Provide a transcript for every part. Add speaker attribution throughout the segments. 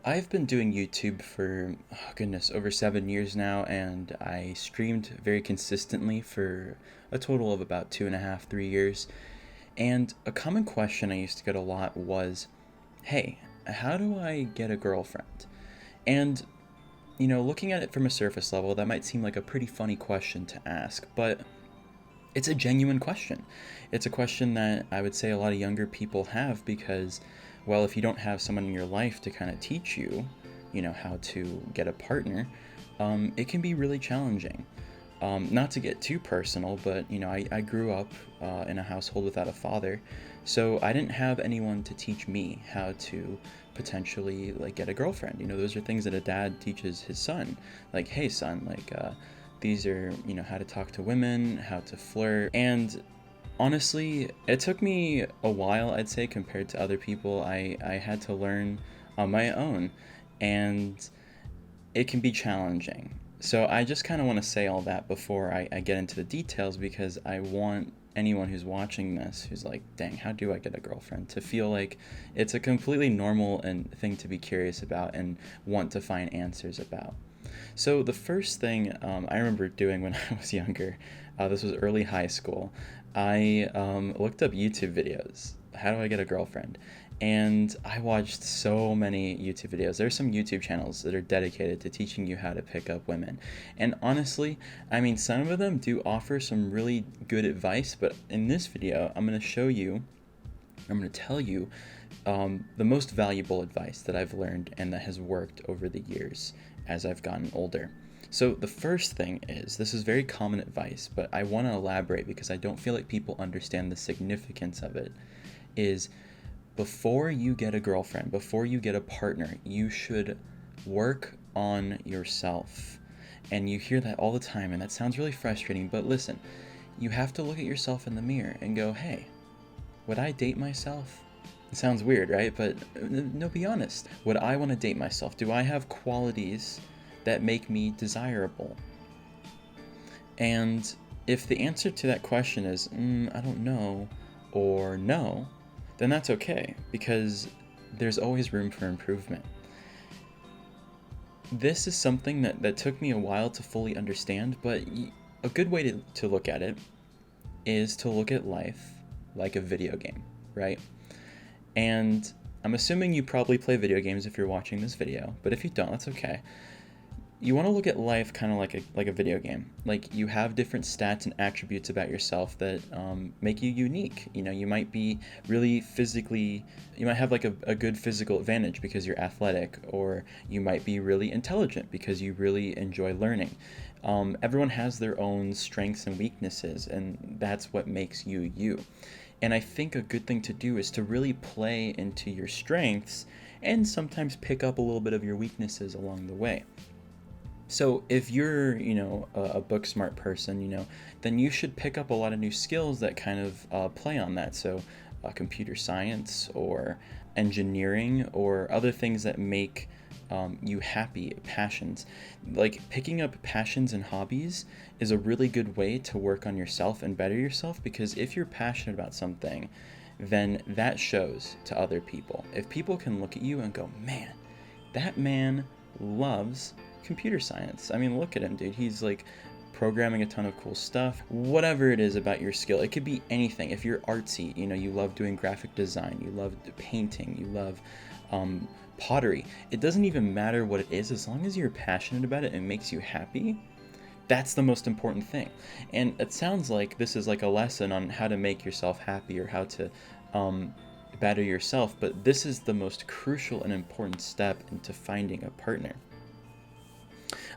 Speaker 1: I've been doing YouTube for, oh goodness, over 7 years now, and I streamed very consistently for a total of about 2.5, 3 years. And a common question I used to get a lot was, hey, how do I get a girlfriend? And, looking at it from a surface level, that might seem like a pretty funny question to ask, but it's a genuine question. It's a question that I would say a lot of younger people have because, well, if you don't have someone in your life to kind of teach you, how to get a partner, it can be really challenging. Not to get too personal, but, I grew up in a household without a father, so I didn't have anyone to teach me how to potentially, like, get a girlfriend. Those are things that a dad teaches his son. Like, hey, son, these are, how to talk to women, how to flirt. And honestly, it took me a while, I'd say, compared to other people. I had to learn on my own, and it can be challenging. So I just kind of want to say all that before I get into the details, because I want anyone who's watching this who's like, dang, how do I get a girlfriend, to feel like it's a completely normal and thing to be curious about and want to find answers about. So the first thing I remember doing when I was younger, this was early high school, I looked up YouTube videos. How do I get a girlfriend? And I watched so many YouTube videos. There's some YouTube channels that are dedicated to teaching you how to pick up women. And honestly, I mean, some of them do offer some really good advice, but in this video, I'm going to tell you the most valuable advice that I've learned and that has worked over the years as I've gotten older. So the first thing is, this is very common advice, but I want to elaborate because I don't feel like people understand the significance of it, is before you get a girlfriend, before you get a partner, you should work on yourself. And you hear that all the time, and that sounds really frustrating, but listen, you have to look at yourself in the mirror and go, hey, would I date myself? It sounds weird, right? But no, be honest. Would I want to date myself? Do I have qualities that make me desirable? And if the answer to that question is, I don't know, or no, then that's okay, because there's always room for improvement. This is something that took me a while to fully understand, but a good way to look at it is to look at life like a video game, right? And I'm assuming you probably play video games if you're watching this video, but if you don't, that's okay. You want to look at life kind of like a video game. Like, you have different stats and attributes about yourself that make you unique. You might be really physically, you might have like a good physical advantage because you're athletic, or you might be really intelligent because you really enjoy learning. Everyone has their own strengths and weaknesses, and that's what makes you you. And I think a good thing to do is to really play into your strengths and sometimes pick up a little bit of your weaknesses along the way. So if you're, a book smart person, then you should pick up a lot of new skills that kind of play on that. So computer science or engineering or other things that make you happy, passions. Like, picking up passions and hobbies is a really good way to work on yourself and better yourself, because if you're passionate about something, then that shows to other people. If people can look at you and go, man, that man loves computer science. I mean, look at him, dude. He's like programming a ton of cool stuff. Whatever it is about your skill, it could be anything. If you're artsy, you love doing graphic design, you love painting, you love pottery. It doesn't even matter what it is, as long as you're passionate about it and it makes you happy. That's the most important thing. And it sounds like this is like a lesson on how to make yourself happy or how to better yourself, but this is the most crucial and important step into finding a partner.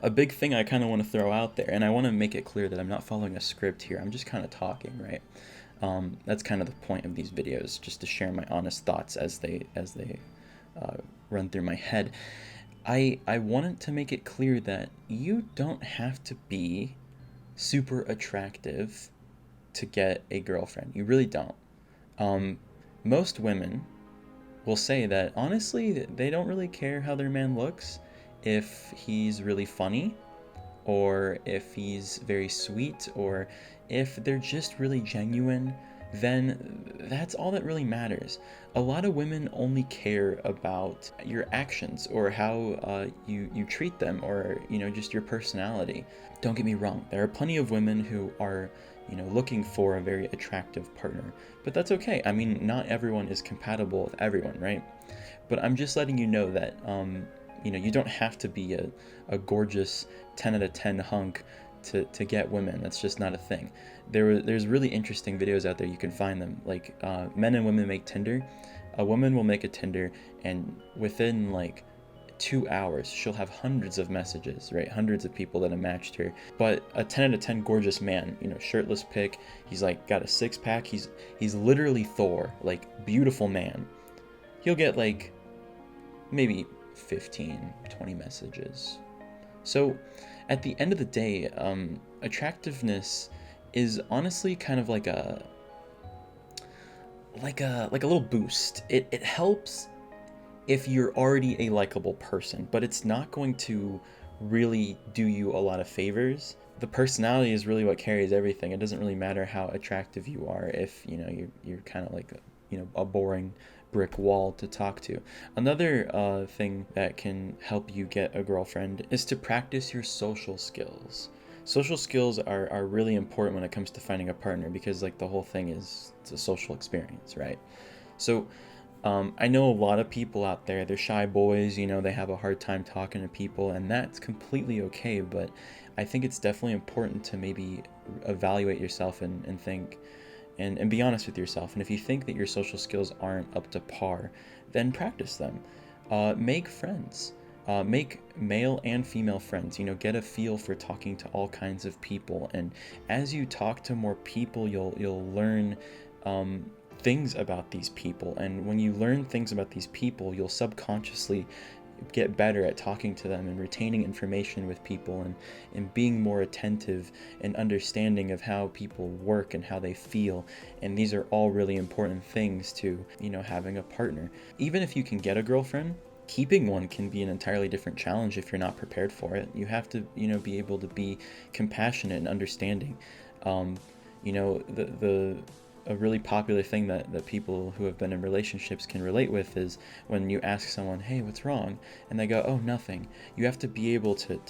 Speaker 1: A big thing I kind of want to throw out there, and I want to make it clear that I'm not following a script here, I'm just kind of talking, right? That's kind of the point of these videos, just to share my honest thoughts as they run through my head. I wanted to make it clear that you don't have to be super attractive to get a girlfriend. You really don't. Most women will say that, honestly, they don't really care how their man looks. If he's really funny, or if he's very sweet, or if they're just really genuine, then that's all that really matters. A lot of women only care about your actions or how you treat them, or just your personality. Don't get me wrong, there are plenty of women who are looking for a very attractive partner, but that's okay. I mean, not everyone is compatible with everyone, right? But I'm just letting you know that you don't have to be a gorgeous 10 out of 10 hunk to get women. That's just not a thing. There's really interesting videos out there. You can find them, like men and women make Tinder. A woman will make a Tinder, and within like 2 hours she'll have hundreds of messages, right? Hundreds of people that have matched her. But a 10 out of 10 gorgeous man, shirtless pic, he's like got a six-pack, he's literally Thor, like beautiful man, he'll get like maybe 15, 20 messages. So at the end of the day, attractiveness is honestly kind of like a little boost. It helps if you're already a likable person, but it's not going to really do you a lot of favors. The personality is really what carries everything. It doesn't really matter how attractive you are if you're kind of like a boring brick wall to talk to. Another thing that can help you get a girlfriend is to practice your social skills. Social skills are really important when it comes to finding a partner, because like the whole thing is, it's a social experience, right? So I know a lot of people out there, they're shy boys, they have a hard time talking to people, and that's completely okay, but I think it's definitely important to maybe evaluate yourself and think and be honest with yourself. And if you think that your social skills aren't up to par, then practice them. Make friends. Make male and female friends. Get a feel for talking to all kinds of people, and as you talk to more people, you'll learn things about these people, and when you learn things about these people, you'll subconsciously get better at talking to them and retaining information with people, and being more attentive and understanding of how people work and how they feel. And these are all really important things to having a partner. Even if you can get a girlfriend, keeping one can be an entirely different challenge if you're not prepared for it. You have to be able to be compassionate and understanding. A really popular thing that people who have been in relationships can relate with is when you ask someone, hey, what's wrong? And they go, oh, nothing. You have to be able to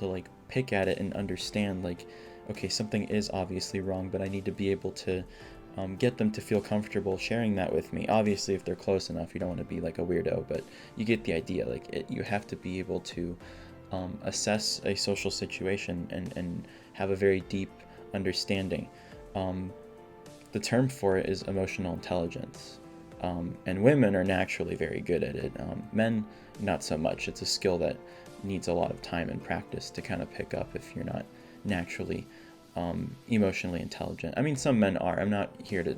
Speaker 1: like pick at it and understand, like, okay, something is obviously wrong, but I need to be able to get them to feel comfortable sharing that with me. Obviously, if they're close enough, you don't want to be like a weirdo, but you get the idea. Like, you have to be able to assess a social situation and have a very deep understanding. The term for it is emotional intelligence, and women are naturally very good at it. Men, not so much. It's a skill that needs a lot of time and practice to kind of pick up if you're not naturally emotionally intelligent. I mean, some men are. I'm not here to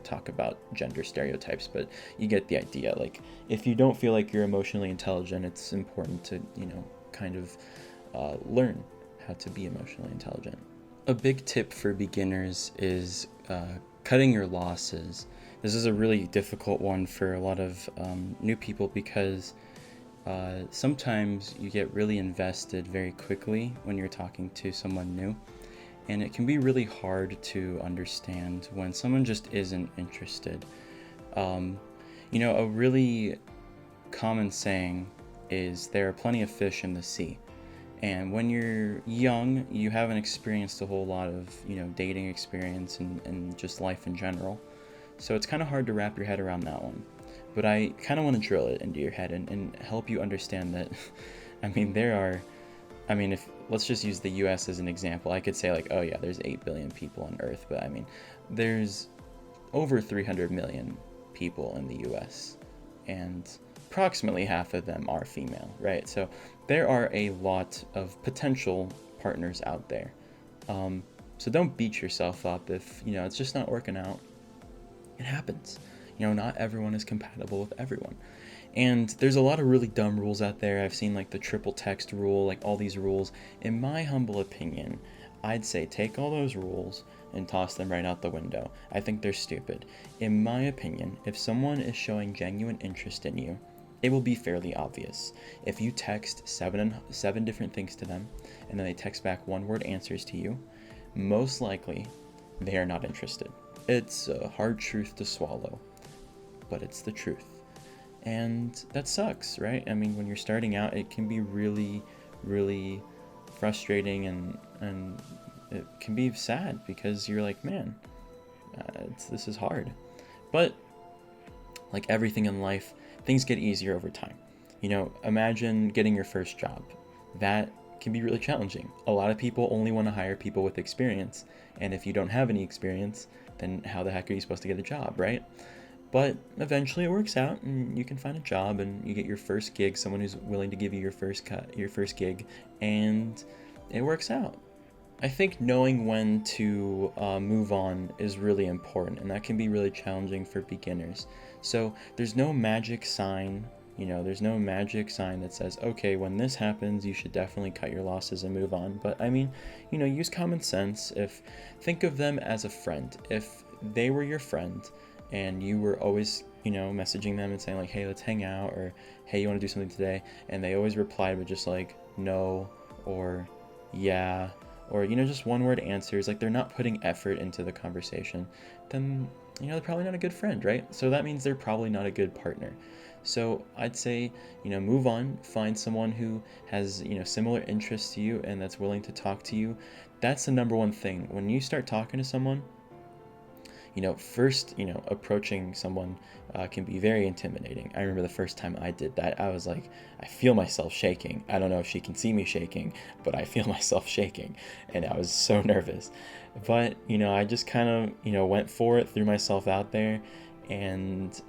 Speaker 1: talk about gender stereotypes, but you get the idea. Like, if you don't feel like you're emotionally intelligent, it's important to kind of learn how to be emotionally intelligent. A big tip for beginners is cutting your losses. This is a really difficult one for a lot of new people, because sometimes you get really invested very quickly when you're talking to someone new, and it can be really hard to understand when someone just isn't interested. A really common saying is, there are plenty of fish in the sea. And when you're young, you haven't experienced a whole lot of, dating experience and just life in general. So it's kind of hard to wrap your head around that one. But I kind of want to drill it into your head and help you understand that, if let's just use the US as an example. I could say like, oh yeah, there's 8 billion people on Earth, but there's over 300 million people in the US, and approximately half of them are female, right? So there are a lot of potential partners out there. So don't beat yourself up if it's just not working out. It happens. Not everyone is compatible with everyone. And there's a lot of really dumb rules out there. I've seen like the triple text rule, like all these rules. In my humble opinion, I'd say take all those rules and toss them right out the window. I think they're stupid. In my opinion, if someone is showing genuine interest in you, it will be fairly obvious. If you text seven different things to them, and then they text back one-word answers to you, most likely they are not interested. It's a hard truth to swallow, but it's the truth. And that sucks, right? I mean, when you're starting out, it can be really, really frustrating, and it can be sad because you're like, man, this is hard. But like everything in life, things get easier over time. Imagine getting your first job. That can be really challenging. A lot of people only want to hire people with experience. And if you don't have any experience, then how the heck are you supposed to get a job, right? But eventually it works out and you can find a job and you get your first gig, someone who's willing to give you your first gig, and it works out. I think knowing when to move on is really important, and that can be really challenging for beginners. So there's no magic sign, there's no magic sign that says, okay, when this happens, you should definitely cut your losses and move on. But I mean, use common sense. Think of them as a friend. If they were your friend and you were always, messaging them and saying like, hey, let's hang out, or hey, you want to do something today? And they always replied with just like, no, or yeah, or just one word answers, like they're not putting effort into the conversation, then they're probably not a good friend, right? So that means they're probably not a good partner. So I'd say, move on, find someone who has, similar interests to you and that's willing to talk to you. That's the number one thing. When you start talking to someone, first, approaching someone can be very intimidating. I remember the first time I did that, I was like, I feel myself shaking. I don't know if she can see me shaking, but I feel myself shaking, and I was so nervous. But, I just kind of, went for it, threw myself out there, and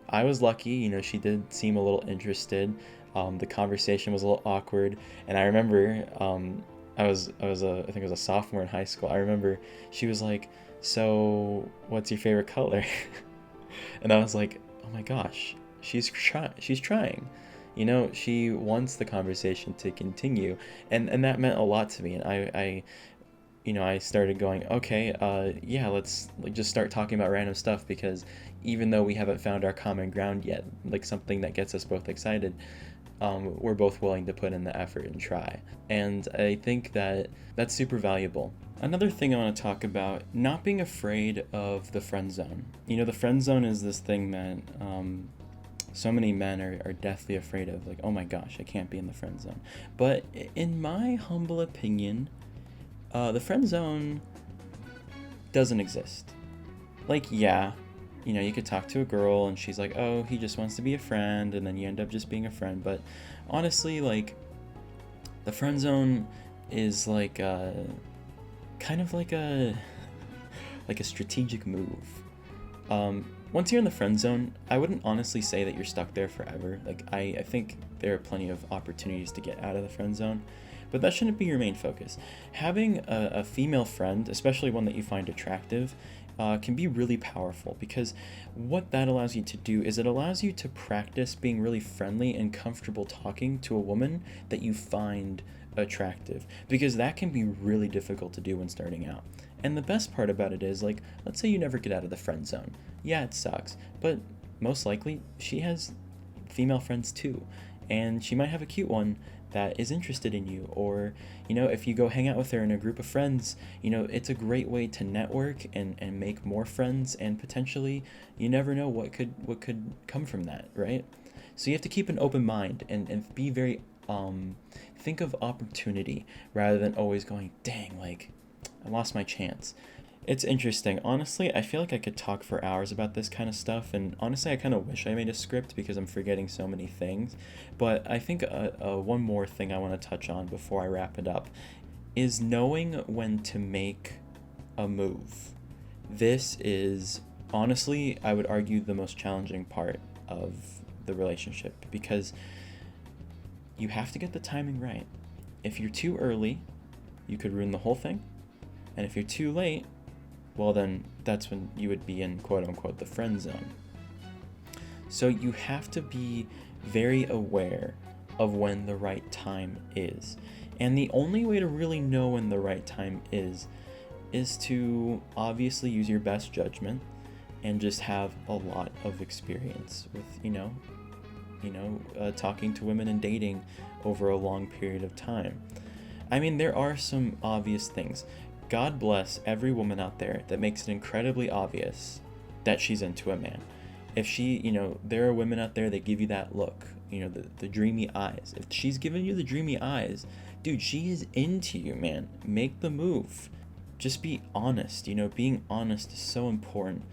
Speaker 1: I was lucky. She did seem a little interested. The conversation was a little awkward, and I remember I think I was a sophomore in high school. I remember she was like, so what's your favorite color? And I was like, oh my gosh, she's trying. She wants the conversation to continue, and that meant a lot to me. And I started going, okay, yeah, let's just start talking about random stuff, because even though we haven't found our common ground yet, like something that gets us both excited, we're both willing to put in the effort and try. And I think that that's super valuable. Another thing I want to talk about, not being afraid of the friend zone. The friend zone is this thing that so many men are deathly afraid of. Like, oh my gosh, I can't be in the friend zone. But in my humble opinion, the friend zone doesn't exist. Like, yeah, you could talk to a girl and she's like, oh, he just wants to be a friend, and then you end up just being a friend. But honestly, like, the friend zone is like kind of like a strategic move. Once you're in the friend zone, I wouldn't honestly say that you're stuck there forever. Like, I think there are plenty of opportunities to get out of the friend zone, but that shouldn't be your main focus. Having a female friend, especially one that you find attractive, can be really powerful, because what that allows you to do is it allows you to practice being really friendly and comfortable talking to a woman that you find attractive, because that can be really difficult to do when starting out. And the best part about it is, like, let's say you never get out of the friend zone. Yeah, it sucks, but most likely she has female friends too, and she might have a cute one that is interested in you, or if you go hang out with her in a group of friends, it's a great way to network and make more friends, and potentially you never know what could come from that, right? So you have to keep an open mind and be very think of opportunity rather than always going, dang, like, I lost my chance. It's interesting. Honestly, I feel like I could talk for hours about this kind of stuff, and honestly, I kind of wish I made a script because I'm forgetting so many things. But I think one more thing I want to touch on before I wrap it up is knowing when to make a move. This is, honestly, I would argue, the most challenging part of the relationship, because you have to get the timing right. If you're too early, you could ruin the whole thing. And if you're too late, well, then that's when you would be in, quote unquote, the friend zone. So you have to be very aware of when the right time is. And the only way to really know when the right time is to obviously use your best judgment and just have a lot of experience with, talking to women and dating over a long period of time. I mean, there are some obvious things. God bless every woman out there that makes it incredibly obvious that she's into a man. If she, there are women out there that give you that look, the dreamy eyes. If she's giving you the dreamy eyes, dude, she is into you, man. Make the move. Just be honest. Being honest is so important.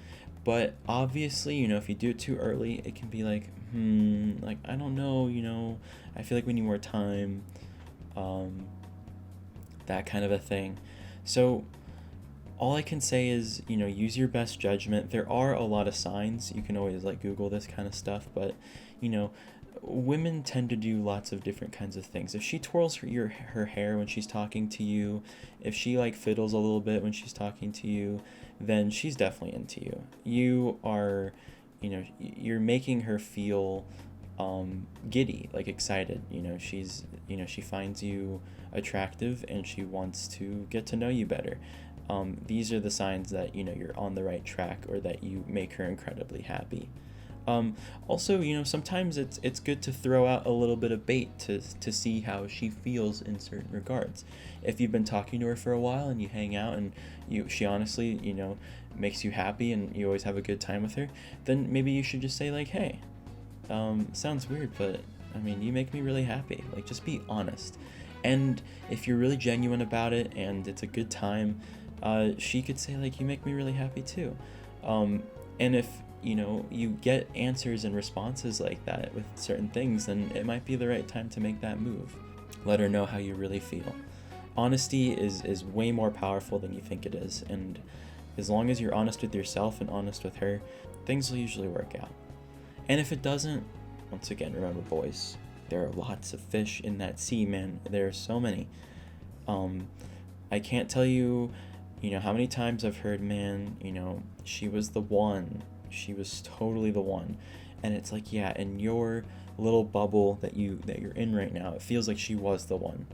Speaker 1: But obviously, if you do it too early, it can be like, like, I don't know, I feel like we need more time, that kind of a thing. So all I can say is, use your best judgment. There are a lot of signs. You can always like Google this kind of stuff, but women tend to do lots of different kinds of things. If she twirls her hair when she's talking to you, if she like fiddles a little bit when she's talking to you, then she's definitely into you. You are, you're making her feel giddy, like excited. She's, she finds you attractive and she wants to get to know you better. These are the signs that you're on the right track, or that you make her incredibly happy. Also, sometimes it's good to throw out a little bit of bait to see how she feels in certain regards. If you've been talking to her for a while and you hang out and she honestly, makes you happy and you always have a good time with her, then maybe you should just say like, hey, sounds weird, but I mean, you make me really happy. Like, just be honest. And if you're really genuine about it and it's a good time, she could say like, you make me really happy too. And if you get answers and responses like that with certain things, then it might be the right time to make that move. Let her know how you really feel. Honesty is way more powerful than you think it is, and as long as you're honest with yourself and honest with her, things will usually work out. And if it doesn't, once again, remember, boys, there are lots of fish in that sea, man. There are so many. I can't tell you, how many times I've heard, man, she was the one. She was totally the one. And it's like, yeah, in your little bubble that you're in right now, it feels like she was the one.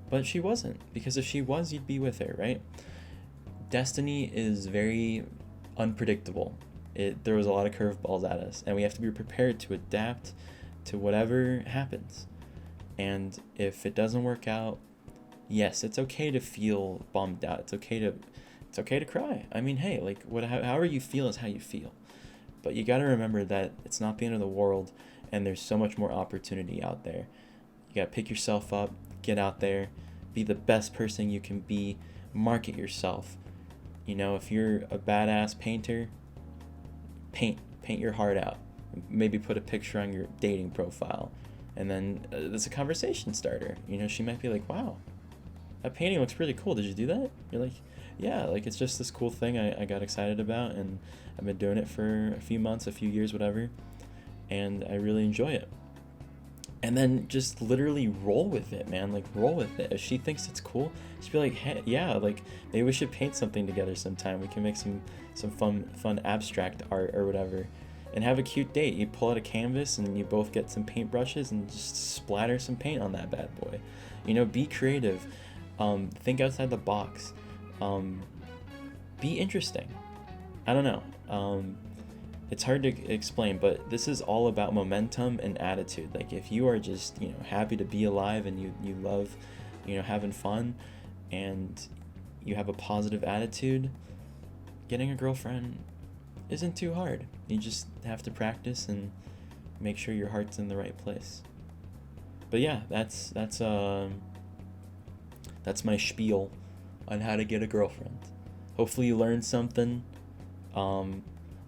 Speaker 1: But she wasn't, because if she was, you'd be with her, right? Destiny is very unpredictable. It throws a lot of curveballs at us, and we have to be prepared to adapt to whatever happens. And if it doesn't work out, yes, it's okay to feel bummed out. It's okay to cry. I mean, hey, like, however you feel is how you feel. But you got to remember that it's not the end of the world, and there's so much more opportunity out there. You got to pick yourself up, get out there, be the best person you can be, market yourself. If you're a badass painter, paint your heart out. Maybe put a picture on your dating profile, and then there's a conversation starter. She might be like, wow, that painting looks really cool. Did you do that? You're like, yeah, like, it's just this cool thing I got excited about, and I've been doing it for a few months, a few years, whatever, and I really enjoy it. And then just literally roll with it, man. Like, roll with it. If she thinks it's cool, just be like, hey, yeah, like, maybe we should paint something together sometime. We can make some fun abstract art or whatever, and have a cute date. You pull out a canvas and you both get some paintbrushes and just splatter some paint on that bad boy. Be creative. Think outside the box. Be interesting. I don't know. It's hard to explain, but this is all about momentum and attitude. Like, if you are just, happy to be alive, and you love, having fun, and you have a positive attitude, getting a girlfriend isn't too hard. You just have to practice and make sure your heart's in the right place. But yeah, that's my spiel on how to get a girlfriend. Hopefully you learned something.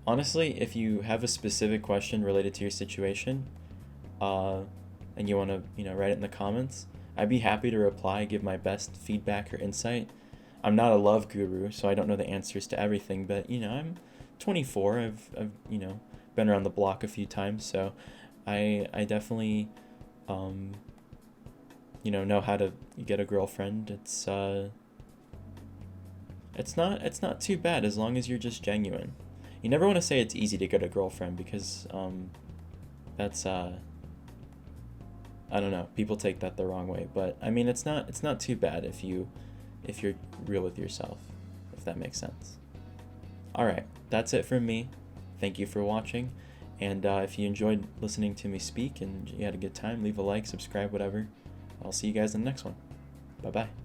Speaker 1: Honestly, if you have a specific question related to your situation, and you want to, write it in the comments, I'd be happy to reply, give my best feedback or insight. I'm not a love guru, so I don't know the answers to everything, but, I'm 24. I've been around the block a few times, so I definitely, know how to get a girlfriend. It's not too bad as long as you're just genuine. You never want to say it's easy to get a girlfriend, because that's I don't know, people take that the wrong way, but I mean, it's not too bad if you're real with yourself, if that makes sense. All right, that's it from me. Thank you for watching, and if you enjoyed listening to me speak and you had a good time, leave a like, subscribe, whatever. I'll see you guys in the next one. Bye bye.